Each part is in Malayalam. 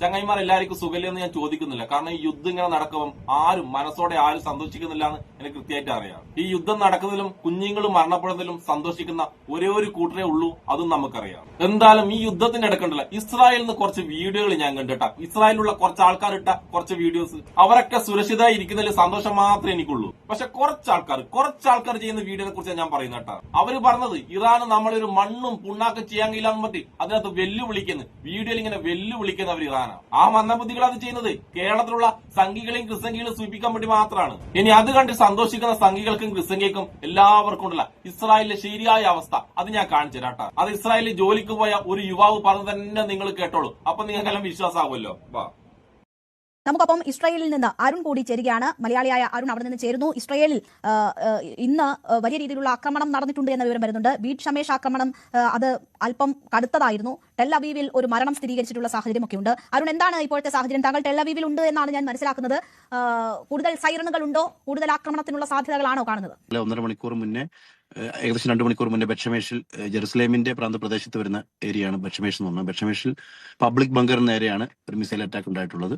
ചങ്ങായിമാർ എല്ലാവർക്കും സുഖമില്ലെന്ന് ഞാൻ ചോദിക്കുന്നില്ല. കാരണം ഈ യുദ്ധം ഇങ്ങനെ നടക്കുമ്പോൾ ആരും മനസ്സോടെ ആരും സന്തോഷിക്കുന്നില്ല എന്ന് എനിക്ക് കൃത്യമായിട്ട് അറിയാം. ഈ യുദ്ധം നടക്കുന്നതിലും കുഞ്ഞുങ്ങളും മരണപ്പെടുന്നതിലും സന്തോഷിക്കുന്ന ഒരേ ഒരു കൂട്ടരേ ഉള്ളൂ, അതും നമുക്കറിയാം. എന്തായാലും ഈ യുദ്ധത്തിന്റെ ഇടക്കണ്ടല്ല ഇസ്രായേലിൽ നിന്ന് കുറച്ച് വീഡിയോകൾ ഞാൻ കണ്ടിട്ടാ. ഇസ്രായേലിലുള്ള കുറച്ച് ആൾക്കാർ ഇട്ട കുറച്ച് വീഡിയോസ്, അവരൊക്കെ സുരക്ഷിതമായി ഇരിക്കുന്നതിൽ സന്തോഷം മാത്രമേ എനിക്കുള്ളൂ. പക്ഷെ കുറച്ച് ആൾക്കാർ ചെയ്യുന്ന വീഡിയോനെ കുറിച്ച് ഞാൻ പറയുന്നത് കേട്ടാ. അവര് പറഞ്ഞത് ഇറാന് നമ്മളൊരു മണ്ണും പുണ്ണാക്കും ചെയ്യാൻ കഴിയില്ലാന്ന് പറ്റി അതിനകത്ത് വെല്ലുവിളിക്കുന്നു. വീഡിയോയിൽ ഇങ്ങനെ വെല്ലുവിളിക്കുന്ന അവർ ഇറാനാണ്. ആ മന്ദബുദ്ധികൾ അത് ചെയ്യുന്നത് കേരളത്തിലുള്ള സംഘികളെയും ക്രിസംഖികളെയും സൂചിപ്പിക്കാൻ വേണ്ടി മാത്രമാണ്. ഇനി അത് കണ്ട് സന്തോഷിക്കുന്ന സംഘികൾക്കും ക്രിസംഖികൾക്കും എല്ലാവർക്കും ഉണ്ടല്ല ഇസ്രായേലിലെ ശരിയായ അവസ്ഥ അത് ഞാൻ കാണിച്ചു തരാട്ടാ. അത് ഇസ്രായേലിൽ ജോലിക്ക് പോയ ഒരു യുവാവ് പറഞ്ഞു തന്നെ നിങ്ങൾ കേട്ടോളൂ. അപ്പൊ നിങ്ങൾക്കെല്ലാം വിശ്വാസമാവുമല്ലോ. നമുക്കൊപ്പം ഇസ്രായേലിൽ നിന്ന് അരുൺ കൂടി ചേരുകയാണ്. മലയാളിയായ അരുൺ അവിടെ നിന്ന് ചേരുന്നു. ഇസ്രായേലിൽ ഇന്ന് വലിയ രീതിയിലുള്ള ആക്രമണം നടന്നിട്ടുണ്ട് എന്ന വിവരം വരുന്നുണ്ട്. ബീറ്റ് ഷമേഷ് ആക്രമണം അത് അല്പം കടുത്തതായിരുന്നു. ടെൽ അവീവിൽ ഒരു മരണം സ്ഥിരീകരിച്ചിട്ടുള്ള സാഹചര്യമൊക്കെ ഉണ്ട്. അരുൺ, എന്താണ് ഇപ്പോഴത്തെ സാഹചര്യം? താങ്കൾ ടെൽ അവീവിൽ ഉണ്ട് എന്നാണ് ഞാൻ മനസ്സിലാക്കുന്നത്. കൂടുതൽ സൈറണുകൾ ഉണ്ടോ? കൂടുതൽ ആക്രമണത്തിനുള്ള സാധ്യതകളാണോ കാണുന്നത്? 1.5 മണിക്കൂർ മുന്നേ, ഏകദേശം 2 മണിക്കൂർ മുന്നേ ബെറ്റ്ഷമേഷിൽ, ജെറുസലേമിന്റെ പ്രാന്തപ്രദേശത്ത് വരുന്ന ഏരിയയാണ് ബെറ്റ്ഷമേഷ് എന്ന് പറഞ്ഞത്. ബെറ്റ്ഷമേഷിൽ പബ്ലിക് ബങ്കറിന് നേരെയാണ് ഒരു മിസൈൽ അറ്റാക്ക് ഉണ്ടായിട്ടുള്ളത്.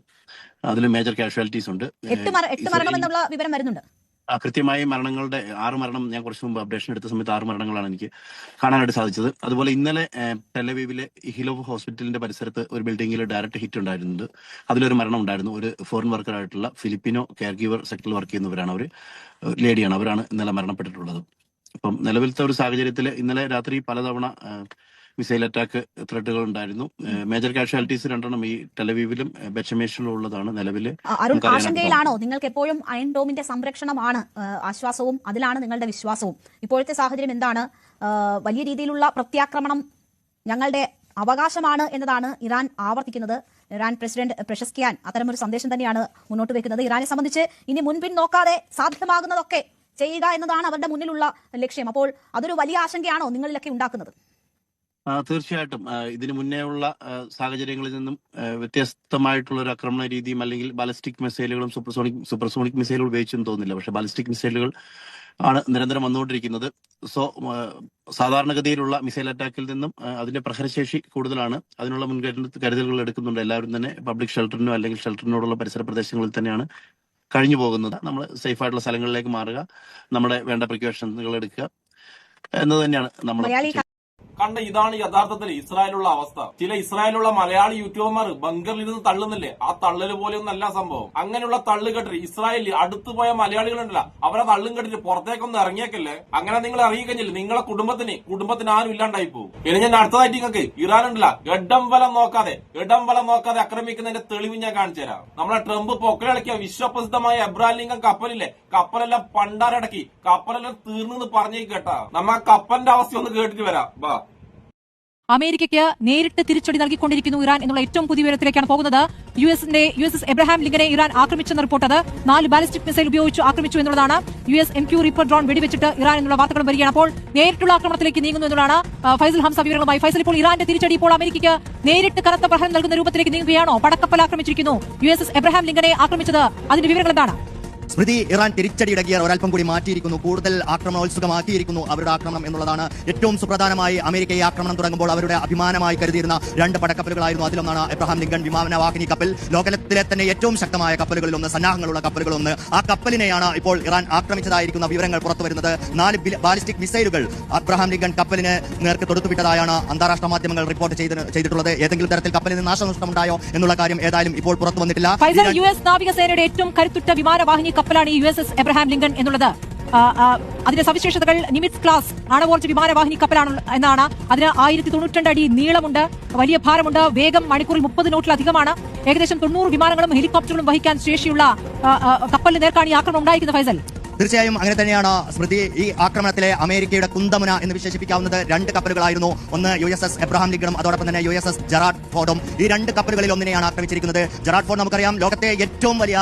അതിൽ മേജർ കാഷ്വാലിറ്റീസ് ഉണ്ട്. 8 മരണം എന്നുള്ള വിവരം വരുന്നുണ്ട്. കൃത്യമായി മരണങ്ങളുടെ 6 മരണം ഞാൻ കുറച്ച് മുമ്പ് അപ്ഡേഷൻ എടുത്ത സമയത്ത് 6 മരണങ്ങളാണ് എനിക്ക് കാണാനായിട്ട് സാധിച്ചത്. അതുപോലെ ഇന്നലെ ടെലവീവിലെ ഹിലോവ് ഹോസ്പിറ്റലിന്റെ പരിസരത്ത് ഒരു ബിൽഡിംഗിൽ ഡയറക്റ്റ് ഹിറ്റ് ഉണ്ടായിരുന്നത്. അതിലൊരു മരണം ഉണ്ടായിരുന്നു. ഒരു ഫോറിൻ വർക്കറായിട്ടുള്ള ഫിലിപ്പിനോ കെയർ ഗീവർ സെക്ടറിൽ വർക്ക് ചെയ്യുന്നവരാണ്. അവർ ലേഡിയാണ്. അവരാണ് ഇന്നലെ മരണപ്പെട്ടിട്ടുള്ളത്. അപ്പം നിലവിലത്തെ ഒരു സാഹചര്യത്തിൽ ഇന്നലെ രാത്രി പലതവണ മിസൈൽ അറ്റാക്ക് ത്രെട്ടുകൾ ഉണ്ടായിരുന്നു. മേജർ കാഷ്വാലിറ്റീസ് 2 ഈ ടെലവീവിലും ബെറ്റ്ഷമേഷിലും ഉള്ളതാണ് നിലവിൽ. ആശങ്കയിലാണോ? നിങ്ങൾക്ക് എപ്പോഴും അയൺ ഡോമിന്റെ സംരക്ഷണമാണ് ആശ്വാസവും, അതിലാണ് നിങ്ങളുടെ വിശ്വാസവും. ഇപ്പോഴത്തെ സാഹചര്യം എന്താണ്? വലിയ രീതിയിലുള്ള പ്രത്യാക്രമണം ഞങ്ങളുടെ അവകാശമാണ് എന്നതാണ് ഇറാൻ ആവർത്തിക്കുന്നത്. ഇറാൻ പ്രസിഡന്റ് പെഷസ്കിയാൻ അത്തരമൊരു സന്ദേശം തന്നെയാണ് മുന്നോട്ട് വെക്കുന്നത്. ഇറാനെ സംബന്ധിച്ച് ഇനി മുൻപിൻ നോക്കാതെ സാധ്യമാകുന്നതൊക്കെ ചെയ്യുക എന്നതാണ് അവരുടെ മുന്നിലുള്ള ലക്ഷ്യം. അപ്പോൾ അതൊരു വലിയ ആശങ്കയാണോ നിങ്ങളിലൊക്കെ ഉണ്ടാക്കുന്നത്? തീർച്ചയായിട്ടും ഇതിനു മുന്നേ ഉള്ള സാഹചര്യങ്ങളിൽ നിന്നും വ്യത്യസ്തമായിട്ടുള്ള ഒരു ആക്രമണ രീതിയും അല്ലെങ്കിൽ ബാലിസ്റ്റിക് മിസൈലുകളും സൂപ്പർസോണിക് മിസൈലുകൾ ഉപയോഗിച്ചെന്ന് തോന്നുന്നില്ല. പക്ഷെ ബാലിസ്റ്റിക് മിസൈലുകൾ ആണ് നിരന്തരം വന്നുകൊണ്ടിരിക്കുന്നത്. സോ സാധാരണഗതിയിലുള്ള മിസൈൽ അറ്റാക്കിൽ നിന്നും അതിന്റെ പ്രഹരശേഷി കൂടുതലാണ്. അതിനുള്ള കരുതലുകൾ എടുക്കുന്നുണ്ട്. എല്ലാവരും തന്നെ പബ്ലിക് ഷെൽട്ടറിനോ അല്ലെങ്കിൽ ഷെൽട്ടറിനോടുള്ള പരിസര പ്രദേശങ്ങളിൽ തന്നെയാണ് കഴിഞ്ഞു പോകുന്നത്. നമ്മൾ സേഫ് ആയിട്ടുള്ള സ്ഥലങ്ങളിലേക്ക് മാറുക, നമ്മുടെ വേണ്ട പ്രിക്കോഷനുകൾ എടുക്കുക എന്നത് തന്നെയാണ് നമ്മൾ കണ്ട. ഇതാണ് യഥാർത്ഥത്തിൽ ഇസ്രായേലുള്ള അവസ്ഥ. ചില ഇസ്രായേലുള്ള മലയാളി യൂട്യൂബർമാർ ബങ്കറിൽ ഇരുന്ന് തള്ളുന്നില്ലേ, ആ തള്ളല് പോലെയൊന്നല്ല സംഭവം. അങ്ങനെയുള്ള തള്ളു കെട്ടിട്ട് ഇസ്രായേലിൽ അടുത്തു പോയ മലയാളികളുണ്ടല്ല, അവരെ തള്ളും കെട്ടിട്ട് പുറത്തേക്കൊന്നും ഇറങ്ങിയേക്കല്ലേ. അങ്ങനെ നിങ്ങൾ ഇറങ്ങിക്കഴിഞ്ഞില്ല നിങ്ങളെ കുടുംബത്തിന് ആരും ഇല്ലാണ്ടായി പോകും. ഇനി ഞാൻ അടുത്തതായിട്ട് നിങ്ങൾക്ക് ഇറാൻ ഉണ്ടല്ല ഇടം വലം നോക്കാതെ ആക്രമിക്കുന്നതിന്റെ തെളിവ് ഞാൻ കാണിച്ചു തരാം. നമ്മളെ ട്രംപ് പൊക്കലിളക്കിയ വിശ്വപ്രസിദ്ധമായ എബ്രഹാം ലിങ്കൺ കപ്പലില്ലേ, കപ്പലെല്ലാം പണ്ടാരടക്കി, കപ്പലെല്ലാം തീർന്നെന്ന് പറഞ്ഞേ കേട്ടാ. നമ്മ ആ കപ്പലിന്റെ അവസ്ഥ ഒന്ന് കേട്ടിട്ട് വരാം. അമേരിക്കയ്ക്ക് നേരിട്ട് തിരിച്ചടി നൽകിക്കൊണ്ടിരിക്കുന്നു ഇറാൻ എന്നുള്ള ഏറ്റവും പുതിയ വിവരത്തിലേക്കാണ് പോകുന്നത്. യുഎസ് എബ്രഹാം ലിങ്കനെ ഇറാൻ ആക്രമിച്ചെന്ന റിപ്പോർട്ട്. 4 ബാലിസ്റ്റിക് മിസൈൽ ഉപയോഗിച്ച് ആക്രമിച്ചു എന്നുള്ളതാണ്. US MQ റീപ്പർ ഡ്രോൺ വെടിവെച്ചിട്ട് ഇറാൻ എന്നുള്ള വാർത്തകളും വരികയാണ്. അപ്പോൾ നേരിട്ടുള്ള ആക്രമണത്തിലേക്ക് നീങ്ങുന്നു എന്നുള്ളതാണ് ഫൈസൽ ഹംസ വിവരങ്ങളുമായി. ഫൈസൽ, ഇപ്പോൾ ഇറാന്റെ തിരിച്ചടി ഇപ്പോൾ അമേരിക്കയ്ക്ക് നേരിട്ട് കനത്ത പ്രഹരം നൽകുന്ന രൂപത്തിലേക്ക് നീങ്ങുകയാണോ? പടക്കപ്പൽ ആക്രമിച്ചിരിക്കുന്നു. USS എബ്രഹാം ലിങ്കനെ ആക്രമിച്ചത്, അതിന്റെ വിവരങ്ങൾ എന്താണ്? സ്മൃതി, ഇറാൻ തിരിച്ചടിയുടെ ഗിയർ ഒരൽപ്പം കൂടി മാറ്റിയിരിക്കുന്നു. കൂടുതൽ ആക്രമണോത്സുകമാക്കിയിരിക്കുന്നു അവരുടെ ആക്രമണം എന്നുള്ളതാണ് ഏറ്റവും സുപ്രധാനമായി. അമേരിക്ക ഈ ആക്രമണം തുടങ്ങുമ്പോൾ അവരുടെ അഭിമാനമായി കരുതിയിരുന്ന 2 പടക്കപ്പലുകളായിരുന്നു. അതിലൊന്നാണ് എബ്രഹാം ലിങ്കൺ വിമാനവാഹിനി കപ്പൽ. ലോകത്തിലെ തന്നെ ഏറ്റവും ശക്തമായ കപ്പലുകളിലൊന്ന്, സന്നാഹങ്ങളുള്ള കപ്പലുകളൊന്ന്. ആ കപ്പലിനെയാണ് ഇപ്പോൾ ഇറാൻ ആക്രമിച്ചതായിരിക്കുന്ന വിവരങ്ങൾ പുറത്തുവരുന്നത്. 4 ബാലിസ്റ്റിക് മിസൈലുകൾ എബ്രഹാം ലിങ്കൺ കപ്പലിന് നേർക്ക് തൊടുത്തുവിട്ടതായാണ് അന്താരാഷ്ട്ര മാധ്യമങ്ങൾ റിപ്പോർട്ട് ചെയ്തിട്ടുള്ളത്. ഏതെങ്കിലും തരത്തിൽ കപ്പലിന് നാശനഷ്ടമുണ്ടായോ എന്നുള്ള കാര്യം ഏതായാലും ഇപ്പോൾ പുറത്തു വന്നിട്ടില്ല. US നാവികസേനയുടെ ഏറ്റവും കരുത്തുറ്റ വിമാനവാഹിനി കപ്പലാണ് ഈ USS എബ്രഹാം ലിങ്കൺ എന്നുള്ളത്. അതിന്റെ സവിശേഷതകൾ നിമിറ്റ്സ് ക്ലാസ് ആണവോർജ വിമാനവാഹിനി കപ്പലാണ് എന്നാണ്. അതിന് 1092 അടി നീളമുണ്ട്, വലിയ ഭാരമുണ്ട്, വേഗം മണിക്കൂറിൽ 30 നോട്ടിലധികമാണ്. ഏകദേശം 90 വിമാനങ്ങളും ഹെലികോപ്റ്ററുകളും വഹിക്കാൻ ശേഷിയുള്ള കപ്പലിന് നേർക്കാണ് ഈ ആക്രമണം ഉണ്ടായിരിക്കുന്നത്. ഫൈസൽ, തീർച്ചയായും അങ്ങനെ തന്നെയാണ് സ്മൃതി. ഈ ആക്രമണത്തിലെ അമേരിക്കയുടെ കുന്തമുന എന്ന് വിശേഷിപ്പിക്കാവുന്നത് 2 കപ്പലുകളായിരുന്നു. ഒന്ന് USS എബ്രഹാം ലിങ്കണും അതോടൊപ്പം തന്നെ USS ജെറാർഡ് ഫോർഡും. ഈ 2 കപ്പലുകളിൽ ഒന്നിനെയാണ് ആക്രമിച്ചിരിക്കുന്നത്. ജെറാർഡ് ഫോർഡ് നമുക്കറിയാം ലോകത്തെ ഏറ്റവും വലിയ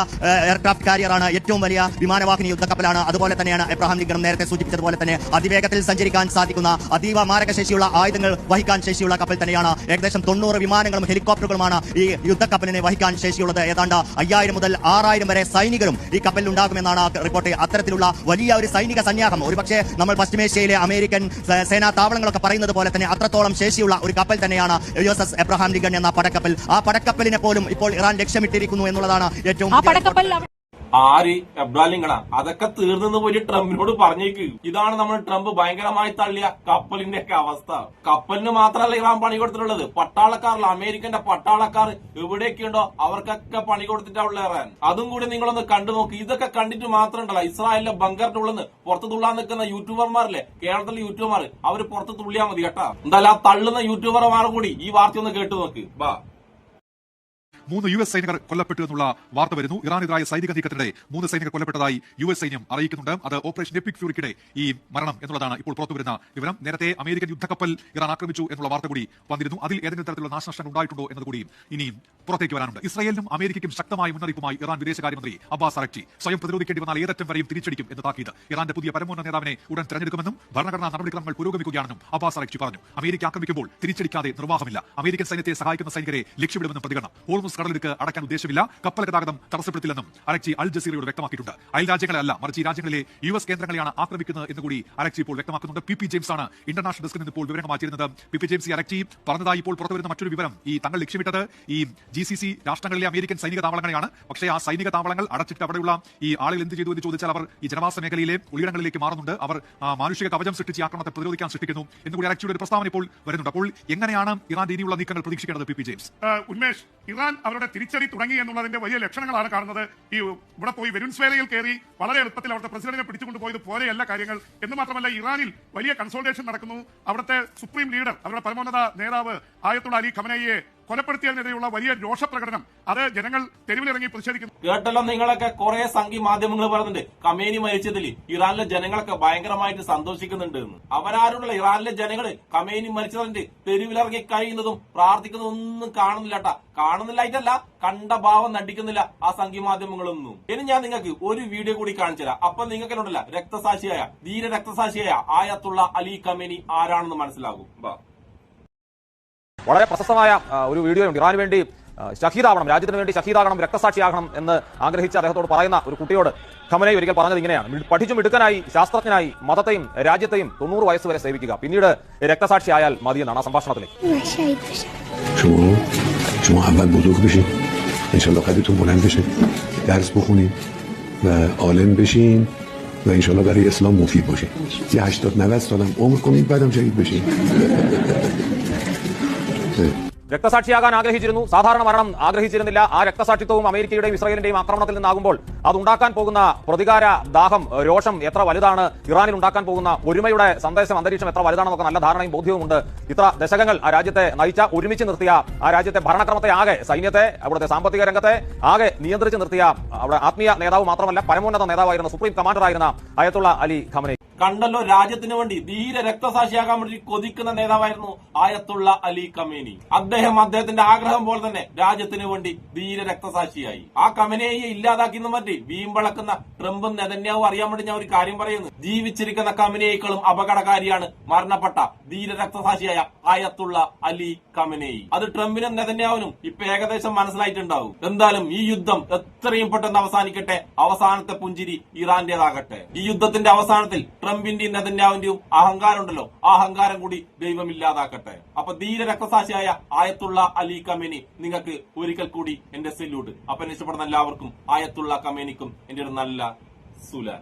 എയർക്രാഫ്റ്റ് കാരിയറാണ്, ഏറ്റവും വലിയ വിമാനവാഹിനി യുദ്ധക്കപ്പലാണ്. അതുപോലെ തന്നെയാണ് എബ്രഹാം ലിങ്കണും നേരത്തെ സൂചിപ്പിച്ചതുപോലെ തന്നെ അതിവേഗത്തിൽ സഞ്ചരിക്കാൻ സാധിക്കുന്ന, അതീവ മാരകശേഷിയുള്ള ആയുധങ്ങൾ വഹിക്കാൻ ശേഷിയുള്ള കപ്പൽ തന്നെയാണ്. ഏകദേശം 90 വിമാനങ്ങളും ഹെലികോപ്റ്ററുകളുമാണ് ഈ യുദ്ധക്കപ്പലിനെ വഹിക്കാൻ ശേഷിയുള്ളത്. ഏതാണ്ട് 5000 മുതൽ 6000 വരെ സൈനികരും ഈ കപ്പലിൽ ഉണ്ടാകുമെന്നാണ് റിപ്പോർട്ട്. അത്തരത്തിൽ തരത്തിലുള്ള വലിയ ഒരു സൈനിക സന്നാഹം, ഒരുപക്ഷെ നമ്മൾ പശ്ചിമേഷ്യയിലെ അമേരിക്കൻ സേനാ താവളങ്ങളൊക്കെ പറയുന്നത് പോലെ തന്നെ അത്രത്തോളം ശേഷിയുള്ള ഒരു കപ്പൽ തന്നെയാണ് USS എബ്രഹാം ലിങ്കൺ എന്ന പടക്കപ്പൽ. ആ പടക്കപ്പലിനെ പോലും ഇപ്പോൾ ഇറാൻ ലക്ഷ്യമിട്ടിരിക്കുന്നു എന്നുള്ളതാണ് ഏറ്റവും ആര് എബ്രഹാം ലിങ്കണ? അതൊക്കെ തീർന്നെന്ന് പോയി ട്രംപിനോട് പറഞ്ഞേക്ക്. ഇതാണ് നമ്മൾ ട്രംപ് ഭയങ്കരമായി തള്ളിയ കപ്പലിന്റെ ഒക്കെ അവസ്ഥ. കപ്പലിന് മാത്രമല്ല ഇറാൻ പണി കൊടുത്തിട്ടുള്ളത്, പട്ടാളക്കാരിൽ അമേരിക്കന്റെ പട്ടാളക്കാർ എവിടെയൊക്കെയുണ്ടോ അവർക്കൊക്കെ പണി കൊടുത്തിട്ടുള്ള ഇറാൻ. അതും കൂടി നിങ്ങളൊന്ന് കണ്ടു നോക്കി. ഇതൊക്കെ കണ്ടിട്ട് മാത്രം ഉണ്ടല്ലോ ഇസ്രായേലിലെ ബങ്കറിന്റെ ഉള്ളിൽ നിന്ന് പുറത്ത് തുള്ളാൻ നിൽക്കുന്ന യൂട്യൂബർമാരില്ലേ, കേരളത്തിലെ യൂട്യൂബർമാർ, അവര് പുറത്ത് തുള്ളിയാൽ മതി കേട്ടാ. എന്തായാലും ആ തള്ളുന്ന യൂട്യൂബർമാർ കൂടി ഈ വാർത്ത ഒന്ന് കേട്ടു നോക്ക്. ബാ. 3 US സൈനികർ കൊല്ലപ്പെട്ടു എന്നുള്ള വാർത്ത വരുന്നു. ഇറാനെതിരായ സൈനിക നീക്കത്തിനിടെ 3 സൈനികർ കൊല്ലപ്പെട്ടതായി US സൈന്യം അറിയിക്കുന്നുണ്ട്. അത് ഓപ്പറേഷൻ എപ്പിക് ഫ്യൂറിക്കിടെ ഈ മരണം എന്നുള്ളതാണ് ഇപ്പോൾ പുറത്തുവരുന്ന വിവരം. നേരത്തെ അമേരിക്കൻ യുദ്ധക്കപ്പൽ ഇറാൻ ആക്രമിച്ചു എന്നുള്ള വാർത്ത കൂടി വന്നിരുന്നു. അതിൽ ഏതെങ്കിലും തരത്തിലുള്ള നാശനഷ്ടം ഉണ്ടായിട്ടുണ്ടോ എന്നത് കൂടി ഇനിയും പുറത്തേക്ക് വരാനുണ്ട്. ഇസ്രായേലിനും അമേരിക്കയ്ക്കും ശക്തമായ മുന്നറിയിപ്പുമായി ഇറാൻ വിദേശകാര്യമന്ത്രി അബ്ബാസ് അറക്ചി സ്വയം പ്രതിരോധിക്കേണ്ടി വന്നാൽ ഏതറ്റം വരെയും തിരിച്ചടിക്കും എന്ന് താക്കീത്. ഇറാന്റെ പുതിയ പരമോന്നത നേതാവിനെ ഉടൻ തെരഞ്ഞെടുക്കുമെന്നും ഭരണഘടനാ നടപടിക്രമങ്ങൾ പുരോഗമിക്കുകയാണെന്നും അബ്ബാസ് അറക്ചി പറഞ്ഞു. അമേരിക്ക ആക്രമിക്കുമ്പോൾ തിരിച്ചടിക്കാതെ നിർവാഹമില്ല. അമേരിക്കൻ സൈന്യത്തെ സഹായിക്കുന്ന സൈനികരെ ലക്ഷ്യമിടുമെന്നും പ്രതികരണം. ഹോർമുസ് കടലിടുക്ക് അടക്കാൻ ഉദ്ദേശമില്ല, കപ്പൽ ഗതാഗതം തടസ്സപ്പെടുത്തില്ലെന്നും അറക്ചി അൽ ജസീറയോട് വ്യക്തമാക്കിയിട്ടുണ്ട്. അയൽ രാജ്യങ്ങളല്ല, മറിച്ച് ഈ രാജ്യങ്ങളിലെ US കേന്ദ്രങ്ങളെയാണ് ആക്രമിക്കുന്നത് എന്ന് കൂടി അറക്ചി ഇപ്പോൾ വ്യക്തമാക്കുന്നുണ്ട്. PP ജെയിംസ് ആണ് ഇന്റർനാഷണൽ ഡെസ്കിൽ നിന്ന് ഇപ്പോൾ വിവരങ്ങൾ മാറ്റിയിരുന്നത്. PP ജെയിംസ് അറക്ചി പറഞ്ഞതായി ഇപ്പോൾ പുറത്തുവരുന്ന മറ്റൊരു വിവരം, ഈ തങ്ങൾ ലക്ഷ്യമിട്ടത് ഈ GCC രാഷ്ട്രങ്ങളിലെ അമേരിക്കൻ സൈനിക താവളങ്ങളെയാണ്. പക്ഷേ ആ സൈനിക താവളങ്ങൾ അടച്ചിട്ട് അവിടെയുള്ള ഈ ആളുകൾ എന്ത് ചെയ്തു എന്ന് ചോദിച്ചാൽ അവർ ഈ ജനവാസ മേഖലയിലെ ഉള്ളിടങ്ങളിലേക്ക് മാറുന്നുണ്ട്. അവർ മാനുഷിക കവചം സൃഷ്ടിച്ച് ആക്രമണത്തെ പ്രതിരോധിക്കാൻ സൃഷ്ടിക്കുന്നു എന്നുകൂടി അറക്ചിയുടെ ഒരു പ്രസ്താവന ഇപ്പോൾ വരുന്നുണ്ട്. അപ്പോൾ എങ്ങനെയാണ് ഇറാന്റെ ഇനിയുള്ള നീക്കങ്ങൾ പ്രതീക്ഷിക്കേണ്ടത് PP ജെയിംസ്? ഉന്മേഷ്, ഇറാൻ അവരുടെ തിരിച്ചടി തുടങ്ങി എന്നുള്ളതിന്റെ വലിയ ലക്ഷണങ്ങളാണ് കാണുന്നത്. ഈ ഇവിടെ പോയി വെനിസ്വേലയിൽ കയറി വളരെ എളുപ്പത്തിൽ അവിടുത്തെ പ്രസിഡന്റിനെ പിടിച്ചുകൊണ്ട് പോയത് പോലെയല്ല കാര്യങ്ങൾ എന്ന് മാത്രമല്ല, ഇറാനിൽ വലിയ കൺസോൾട്ടേഷൻ നടക്കുന്നു. അവിടുത്തെ സുപ്രീം ലീഡർ, അവരുടെ പരമോന്നത നേതാവ് ആയത്തുള്ള അലി ഖമനയെ കൊലപ്പെടുത്തിയതിനെതിരെയുള്ള വലിയ രോഷപ്രകടനം, അത് ജനങ്ങൾ തെരുവിലിറങ്ങി പ്രതിഷേധിക്കുന്നു. കേട്ടല്ലോ നിങ്ങളൊക്കെ കുറെ സംഘി മാധ്യമങ്ങൾ പറയുന്നുണ്ട് ഖമേനി മരിച്ചതിൽ ഇറാനിലെ ജനങ്ങളൊക്കെ ഭയങ്കരമായിട്ട് സന്തോഷിക്കുന്നുണ്ട് എന്ന്. അവരാരുള്ള ഇറാനിലെ ജനങ്ങള് ഖമേനി മരിച്ചതിന്റെ തെരുവിലിറങ്ങി കഴിയുന്നതും പ്രാർത്ഥിക്കുന്നതും ഒന്നും കാണുന്നില്ല. കാണുന്നില്ലായിട്ടല്ല, കണ്ട ഭാവം നടിക്കുന്നില്ല ആ സംഘി മാധ്യമങ്ങളൊന്നും. ഇനി ഞാൻ നിങ്ങൾക്ക് ഒരു വീഡിയോ കൂടി കാണിച്ചു തരാം. അപ്പൊ നിങ്ങൾക്ക് എന്നോടല്ല രക്തസാക്ഷിയായ ധീര രക്തസാക്ഷിയായ ആയത്തുള്ള അലി ഖമേനി ആരാണെന്ന് മനസ്സിലാകും. വളരെ പ്രശസ്തമായ ഒരു വീഡിയോ ഉണ്ട്. ഇറാന് വേണ്ടി ഷഹീദാവണം, രാജ്യത്തിന് വേണ്ടി ഷഹീദാകണം, രക്തസാക്ഷിയാകണം എന്ന് ആഗ്രഹിച്ച് അദ്ദേഹത്തോട് പറയുന്ന ഒരു കുട്ടിയോട് ഖമനൈ ഒരിക്കൽ പറഞ്ഞത് ഇങ്ങനെയാണ്: പഠിച്ചു മിടുക്കനായി, ശാസ്ത്രജ്ഞനായി, മതത്തെയും രാജ്യത്തെയും 90 വയസ്സ് വരെ സേവിക്കുക, പിന്നീട് രക്തസാക്ഷിയായാൽ മതിയെന്നാണ് ആ സംഭാഷണത്തിലേക്ക്. شما اول بزرگ بشین، انشالله قدرتون بلند بشه، درس بخونین و عالم بشین و انشالله برای اسلام مفید باشین. یه 80-90 سالم عمر کنین بعدم شهید بشین. രക്തസാക്ഷിയാകാൻ ആഗ്രഹിച്ചിരുന്നു, സാധാരണ മരണം ആഗ്രഹിച്ചിരുന്നില്ല. ആ രക്തസാക്ഷിത്വവും അമേരിക്കയുടെയും ഇസ്രായേലിന്റെയും ആക്രമണത്തിൽ നിന്നാകുമ്പോൾ അതുണ്ടാക്കാൻ പോകുന്ന പ്രതികാര ദാഹം, രോഷം എത്ര വലുതാണ്, ഇറാനിൽ ഉണ്ടാക്കാൻ പോകുന്ന ഒരുമയുടെ സന്ദേശം, അന്തരീക്ഷം എത്ര വലുതാണെന്നൊക്കെ നല്ല ധാരണയും ബോധ്യവുമുണ്ട്. ഇത്ര ദശകങ്ങൾ ആ രാജ്യത്തെ നയിച്ച, ഒരുമിച്ച് നിർത്തിയ, ആ രാജ്യത്തെ ഭരണക്രമത്തെ ആകെ, സൈന്യത്തെ, അവിടുത്തെ സാമ്പത്തിക രംഗത്തെ ആകെ നിയന്ത്രിച്ച് നിർത്തിയ, അവിടെ ആത്മീയ നേതാവ് മാത്രമല്ല പരമോന്നത നേതാവായിരുന്ന, സുപ്രീം കമാൻഡറായിരുന്ന ആയത്തുള്ള അലി ഖമനൈ. കണ്ടല്ലോ, രാജ്യത്തിന് വേണ്ടി ധീര രക്തസാക്ഷിയാകാൻ വേണ്ടി കൊതിക്കുന്ന നേതാവായിരുന്നു ആയത്തുള്ള അലി ഖമേനി. അദ്ദേഹത്തിന്റെ ആഗ്രഹം പോലെ തന്നെ രാജ്യത്തിന് വേണ്ടി ധീര രക്തസാക്ഷിയായി. ആ ഖമനേയെ ഇല്ലാതാക്കിയെന്ന് മറ്റി വീമ്പളക്കുന്ന ട്രംപും നെതന്യാവും അറിയാൻ വേണ്ടി ഞാൻ ഒരു കാര്യം പറയുന്നു. ജീവിച്ചിരിക്കുന്ന ഖമനേക്കാളും അപകടകാരിയാണ് മരണപ്പെട്ട ധീര രക്തസാക്ഷിയായ ആയത്തുള്ള അലി ഖമനേയി. അത് ട്രംപിനും നെതന്യാവിനും ഇപ്പൊ ഏകദേശം മനസ്സിലായിട്ടുണ്ടാവും. എന്തായാലും ഈ യുദ്ധം എത്രയും പെട്ടെന്ന് അവസാനിക്കട്ടെ. അവസാനത്തെ പുഞ്ചിരി ഇറാന്റേതാകട്ടെ. ഈ യുദ്ധത്തിന്റെ അവസാനത്തിൽ ട്രംപിന്റെയും നെതന്യാവിന്റെയും അഹങ്കാരം ഉണ്ടല്ലോ, ആ അഹങ്കാരം കൂടി ദൈവമില്ലാതാക്കട്ടെ. അപ്പൊ ധീര രക്തസാക്ഷിയായ ആയത്തുള്ള അലി ഖമേനി, നിങ്ങൾക്ക് ഒരിക്കൽ കൂടി എന്റെ സല്യൂട്ട്. അപ്പൊ എന്നെ ഇഷ്ടപ്പെടുന്ന എല്ലാവർക്കും ആയത്തുള്ള ഖമേനിക്കും എന്റെ ഒരു നല്ല സുലാൻ.